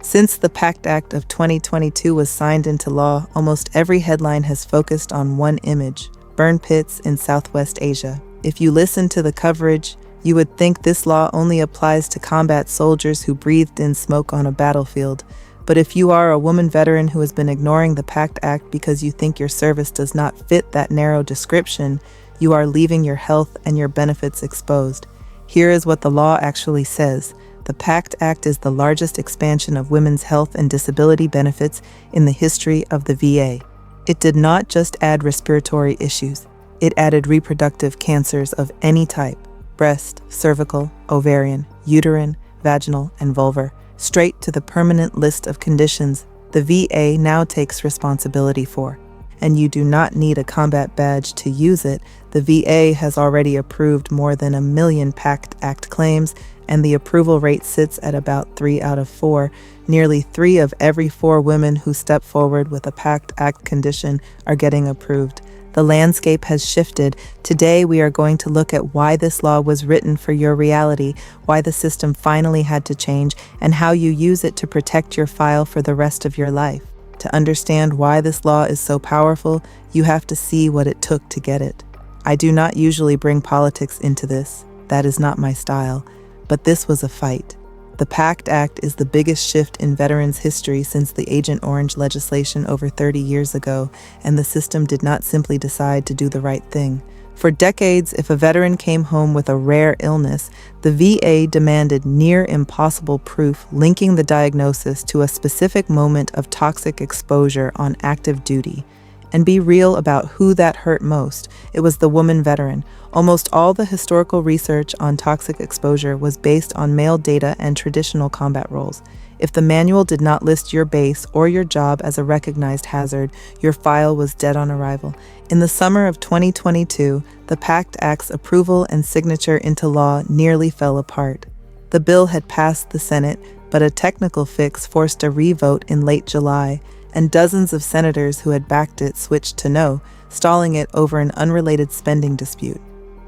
Since the PACT Act of 2022 was signed into law, almost every headline has focused on one image: burn pits in Southwest Asia. If you listen to the coverage, you would think this law only applies to combat soldiers who breathed in smoke on a battlefield. But if you are a woman veteran who has been ignoring the PACT Act because you think your service does not fit that narrow description, you are leaving your health and your benefits exposed. Here is what the law actually says. The PACT Act is the largest expansion of women's health and disability benefits in the history of the VA. It did not just add respiratory issues. It added reproductive cancers of any type: breast, cervical, ovarian, uterine, vaginal, and vulvar, straight to the permanent list of conditions the VA now takes responsibility for. And you do not need a combat badge to use it. The VA has already approved more than 1 million PACT Act claims, and the approval rate sits at about 3 out of 4. Nearly 3 of every 4 women who step forward with a PACT Act condition are getting approved. The landscape has shifted. Today, we are going to look at why this law was written for your reality, why the system finally had to change, and how you use it to protect your file for the rest of your life. To understand why this law is so powerful, you have to see what it took to get it. I do not usually bring politics into this. That is not my style. But this was a fight. The PACT Act is the biggest shift in veterans' history since the Agent Orange legislation over 30 years ago, and the system did not simply decide to do the right thing. For decades, if a veteran came home with a rare illness, the VA demanded near impossible proof linking the diagnosis to a specific moment of toxic exposure on active duty. And be real about who that hurt most. It was the woman veteran. Almost all the historical research on toxic exposure was based on male data and traditional combat roles. If the manual did not list your base or your job as a recognized hazard, your file was dead on arrival. In the summer of 2022, the PACT Act's approval and signature into law nearly fell apart. The bill had passed the Senate, but a technical fix forced a re-vote in late July, and dozens of senators who had backed it switched to no, stalling it over an unrelated spending dispute.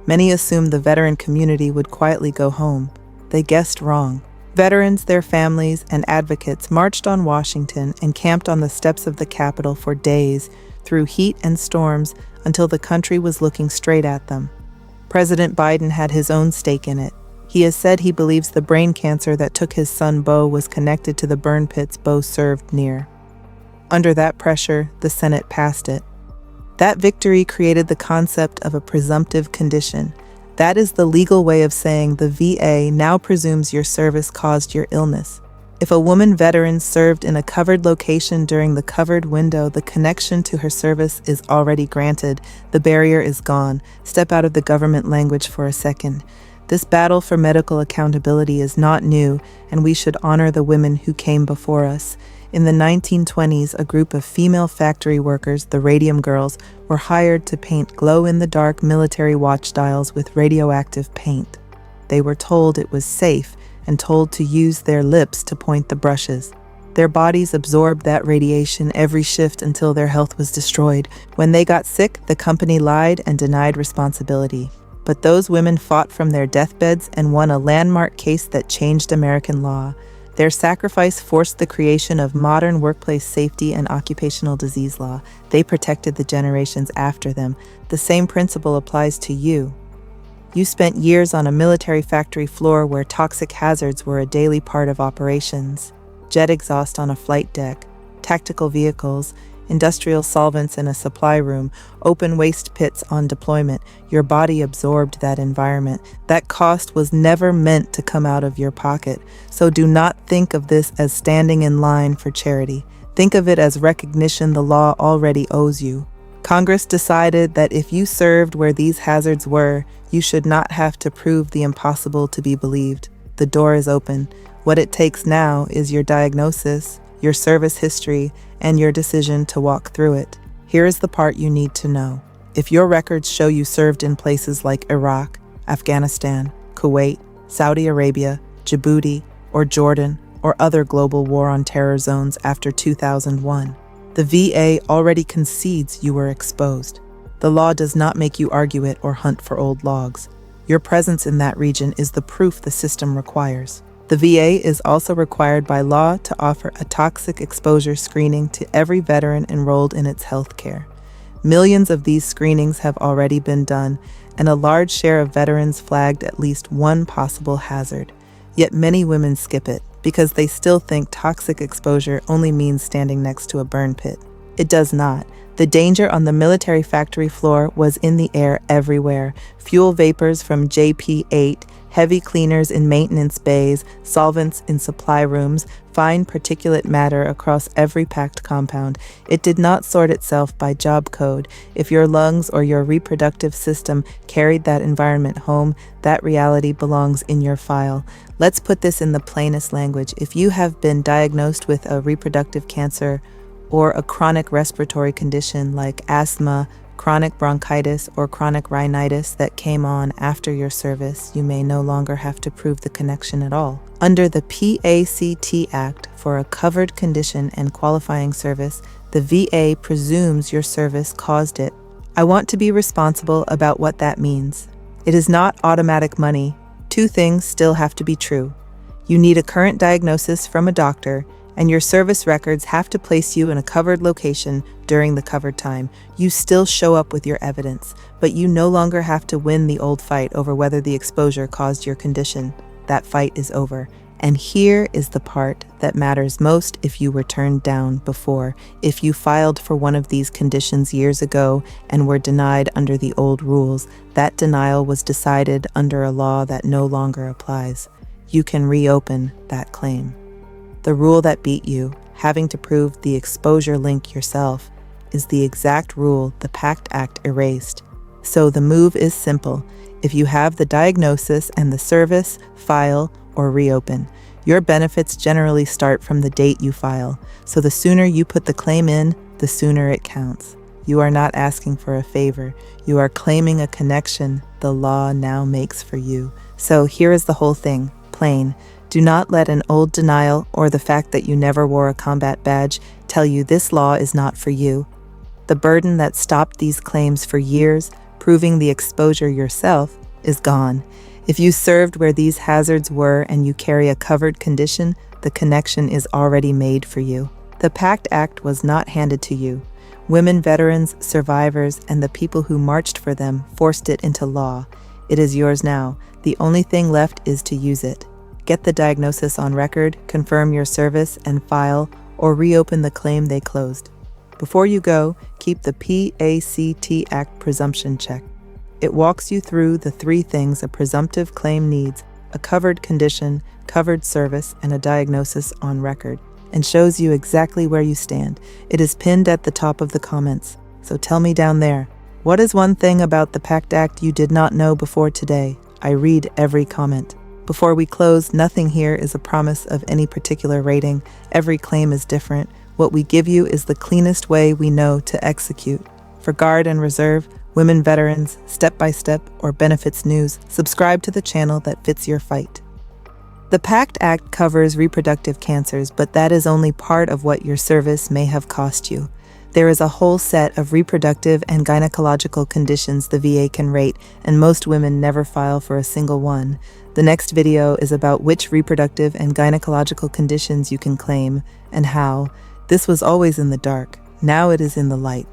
Many assumed the veteran community would quietly go home. They guessed wrong. Veterans, their families, and advocates marched on Washington and camped on the steps of the Capitol for days, through heat and storms, until the country was looking straight at them. President Biden had his own stake in it. He has said he believes the brain cancer that took his son Beau was connected to the burn pits Beau served near. Under that pressure, the Senate passed it. That victory created the concept of a presumptive condition. That is the legal way of saying the VA now presumes your service caused your illness. If a woman veteran served in a covered location during the covered window, the connection to her service is already granted. The barrier is gone. Step out of the government language for a second. This battle for medical accountability is not new, and we should honor the women who came before us. In the 1920s, a group of female factory workers, the Radium girls, were hired to paint glow-in-the-dark military watch dials with radioactive paint. They were told it was safe and told to use their lips to point the brushes. Their bodies absorbed that radiation every shift until their health was destroyed. When they got sick, the company lied and denied responsibility. But those women fought from their deathbeds and won a landmark case that changed American law. Their sacrifice forced the creation of modern workplace safety and occupational disease law. They protected the generations after them. The same principle applies to you. You spent years on a military factory floor where toxic hazards were a daily part of operations. Jet exhaust on a flight deck, tactical vehicles, industrial solvents in a supply room, open waste pits on deployment. Your body absorbed that environment. That cost was never meant to come out of your pocket. So do not think of this as standing in line for charity. Think of it as recognition the law already owes you. Congress decided that if you served where these hazards were, you should not have to prove the impossible to be believed. The door is open. What it takes now is your diagnosis, your service history, and your decision to walk through it. Here is the part you need to know. If your records show you served in places like Iraq, Afghanistan, Kuwait, Saudi Arabia, Djibouti, or Jordan, or other global war on terror zones after 2001, the VA already concedes you were exposed. The law does not make you argue it or hunt for old logs. Your presence in that region is the proof the system requires. The VA is also required by law to offer a toxic exposure screening to every veteran enrolled in its health care. Millions of these screenings have already been done, and a large share of veterans flagged at least one possible hazard. Yet many women skip it because they still think toxic exposure only means standing next to a burn pit. It does not. The danger on the military factory floor was in the air everywhere. Fuel vapors from JP-8, heavy cleaners in maintenance bays, solvents in supply rooms, fine particulate matter across every packed compound. It did not sort itself by job code. If your lungs or your reproductive system carried that environment home, that reality belongs in your file. Let's put this in the plainest language. If you have been diagnosed with a reproductive cancer or a chronic respiratory condition like asthma, chronic bronchitis, or chronic rhinitis that came on after your service, you may no longer have to prove the connection at all. Under the PACT Act, for a covered condition and qualifying service, the VA presumes your service caused it. I want to be responsible about what that means. It is not automatic money. Two things still have to be true. You need a current diagnosis from a doctor, and your service records have to place you in a covered location during the covered time. You still show up with your evidence, but you no longer have to win the old fight over whether the exposure caused your condition. That fight is over. And here is the part that matters most if you were turned down before. If you filed for one of these conditions years ago and were denied under the old rules, that denial was decided under a law that no longer applies. You can reopen that claim. The rule that beat you, having to prove the exposure link yourself, is the exact rule the PACT Act erased. So the move is simple. If you have the diagnosis and the service, file or reopen. Your benefits generally start from the date you file, so the sooner you put the claim in, the sooner it counts. You are not asking for a favor. You are claiming a connection the law now makes for you. So here is the whole thing, plain. Do not let an old denial or the fact that you never wore a combat badge tell you this law is not for you. The burden that stopped these claims for years, proving the exposure yourself, is gone. If you served where these hazards were and you carry a covered condition, the connection is already made for you. The PACT Act was not handed to you. Women veterans, survivors, and the people who marched for them forced it into law. It is yours now. The only thing left is to use it. Get the diagnosis on record, confirm your service and file, or reopen the claim they closed. Before you go, keep the PACT Act presumption check. It walks you through the three things a presumptive claim needs: a covered condition, covered service, and a diagnosis on record, and shows you exactly where you stand. It is pinned at the top of the comments, so tell me down there, what is one thing about the PACT Act you did not know before today? I read every comment. Before we close, nothing here is a promise of any particular rating. Every claim is different. What we give you is the cleanest way we know to execute. For Guard and Reserve, Women Veterans, Step by Step, or Benefits News, subscribe to the channel that fits your fight. The PACT Act covers reproductive cancers, but that is only part of what your service may have cost you. There is a whole set of reproductive and gynecological conditions the VA can rate, and most women never file for a single one. The next video is about which reproductive and gynecological conditions you can claim, and how. This was always in the dark. Now it is in the light.